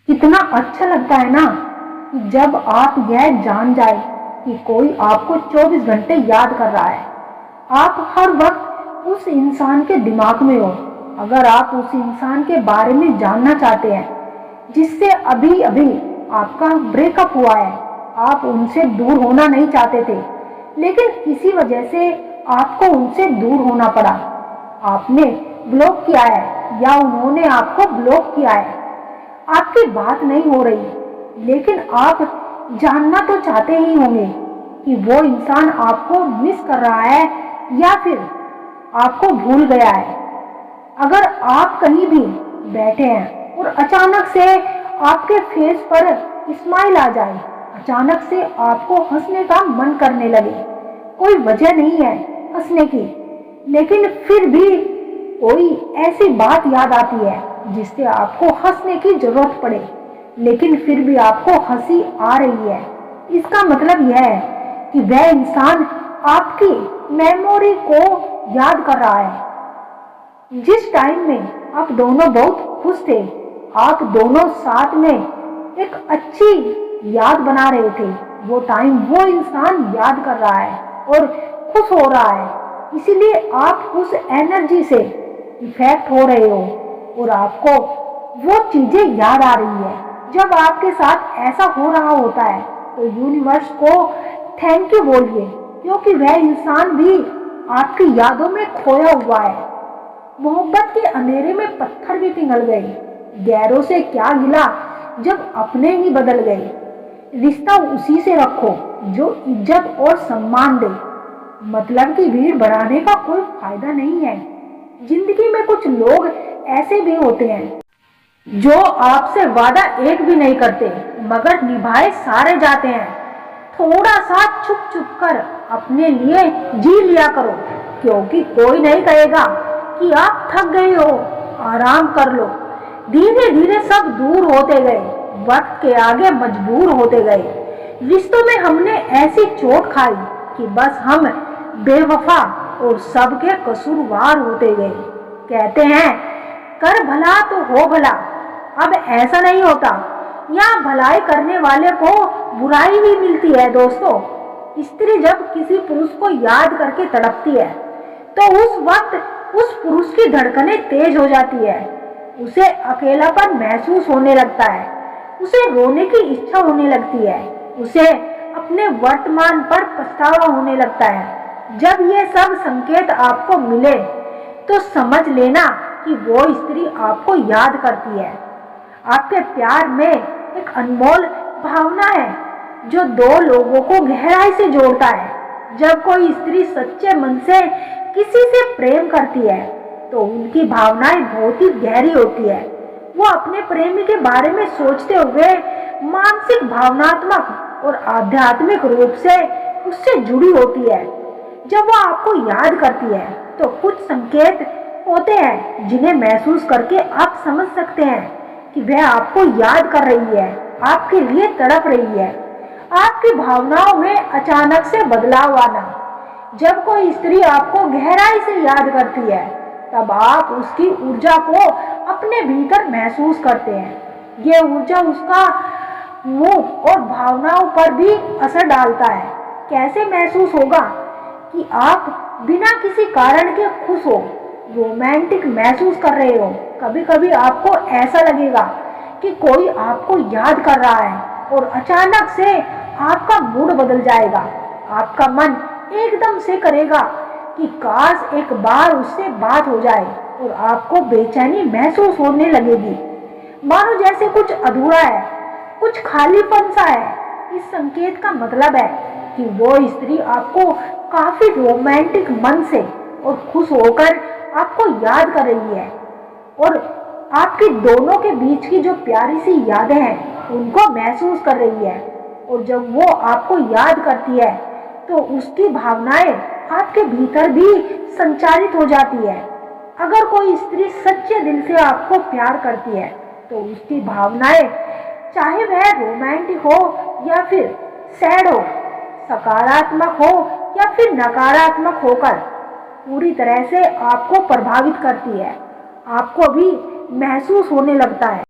कितना अच्छा लगता है ना कि जब आप यह जान जाए कि कोई आपको 24 घंटे याद कर रहा है। आप हर वक्त उस इंसान के दिमाग में हो। अगर आप उस इंसान के बारे में जानना चाहते हैं जिससे अभी अभी आपका ब्रेकअप हुआ है, आप उनसे दूर होना नहीं चाहते थे लेकिन किसी वजह से आपको उनसे दूर होना पड़ा। आपने ब्लॉक किया है या उन्होंने आपको ब्लॉक किया है, आपकी बात नहीं हो रही लेकिन आप जानना तो चाहते ही होंगे कि वो इंसान आपको मिस कर रहा है या फिर आपको भूल गया है। अगर आप कहीं भी बैठे हैं और अचानक से आपके फेस पर स्माइल आ जाए, अचानक से आपको हंसने का मन करने लगे, कोई वजह नहीं है हंसने की, लेकिन फिर भी कोई ऐसी बात याद आती है जिससे आपको हंसने की जरूरत पड़े लेकिन फिर भी आपको हंसी आ रही है, इसका मतलब यह है कि वह इंसान आपकी मेमोरी को याद कर रहा है। जिस टाइम में आप दोनों बहुत खुश थे, आप दोनों साथ में एक अच्छी याद बना रहे थे, वो टाइम वो इंसान याद कर रहा है और खुश हो रहा है। इसीलिए आप उस एनर्जी से इफेक्ट हो रहे हो और आपको वो चीजें याद आ रही है। जब आपके साथ ऐसा हो रहा होता है तो यूनिवर्स को थैंक यू बोलिए, क्योंकि वह इंसान भी आपकी यादों में खोया हुआ है। मोहब्बत के अंधेरे में पत्थर भी पिघल गए, गैरों से क्या गिला जब अपने ही बदल गए। रिश्ता उसी से रखो जो इज्जत और सम्मान दे। मतलब की भीड़ बढ़ाने का कोई फायदा नहीं है। जिंदगी में कुछ लोग ऐसे भी होते हैं जो आपसे वादा एक भी नहीं करते मगर निभाए सारे जाते हैं। थोड़ा सा छुप छुप कर अपने लिए जी लिया करो, क्योंकि कोई नहीं कहेगा कि आप थक गए हो, आराम कर लो। धीरे धीरे सब दूर होते गए, वक्त के आगे मजबूर होते गए। रिश्तों में हमने ऐसी चोट खाई कि बस हम बेवफा और सबके कसूरवार होते गए। कहते हैं कर भला तो हो भला, अब ऐसा नहीं होता। यहाँ भलाई करने वाले को बुराई भी मिलती है दोस्तों। स्त्री जब किसी पुरुष को याद करके तड़पती है तो उस वक्त उस पुरुष की धड़कनें तेज हो जाती है, उसे अकेलापन महसूस होने लगता है, उसे रोने की इच्छा होने लगती है, उसे अपने वर्तमान पर पछतावा होने लगता है। जब ये सब संकेत आपको मिले तो समझ लेना कि वो स्त्री आपको याद करती है। आपके प्यार में एक अनमोल भावना है जो दो लोगों को गहराई से जोड़ता है। जब कोई स्त्री सच्चे मन से किसी से प्रेम करती है तो उनकी भावनाएं बहुत ही गहरी होती है। वो अपने प्रेमी के बारे में सोचते हुए मानसिक, भावनात्मक और आध्यात्मिक रूप से उससे जुड़ी होती है। जब वो आपको याद करती है तो कुछ संकेत होते हैं जिन्हें महसूस करके आप समझ सकते हैं कि वह आपको याद कर रही है, आपके लिए तड़प रही है। आपकी भावनाओं में अचानक से बदलाव आना। जब कोई स्त्री आपको गहराई से याद करती है तब आप उसकी ऊर्जा को अपने भीतर महसूस करते हैं। ये ऊर्जा उसका मुंह और भावनाओं पर भी असर डालता है। कैसे महसूस होगा कि आप बिना किसी कारण के खुश हो, रोमांटिक महसूस कर रहे हो। कभी कभी आपको ऐसा लगेगा कि कोई आपको याद कर रहा है और अचानक से आपका मूड बदल जाएगा। आपका मन एकदम से करेगा कि काश एक बार उससे बात हो जाए और आपको बेचैनी महसूस होने लगेगी, मानो जैसे कुछ अधूरा है, कुछ खालीपन सा है। इस संकेत का मतलब है कि वो स्त्री आपको काफी रोमांटिक मन से और खुश होकर आपको याद कर रही है और आपकी दोनों के बीच की जो प्यारी सी यादें हैं उनको महसूस कर रही है। और जब वो आपको याद करती है तो उसकी भावनाएं आपके भीतर भी संचारित हो जाती है। अगर कोई स्त्री सच्चे दिल से आपको प्यार करती है तो उसकी भावनाएं, चाहे वह रोमांटिक हो या फिर सैड हो, सकारात्मक हो या फिर नकारात्मक होकर, पूरी तरह से आपको प्रभावित करती है। आपको भी महसूस होने लगता है।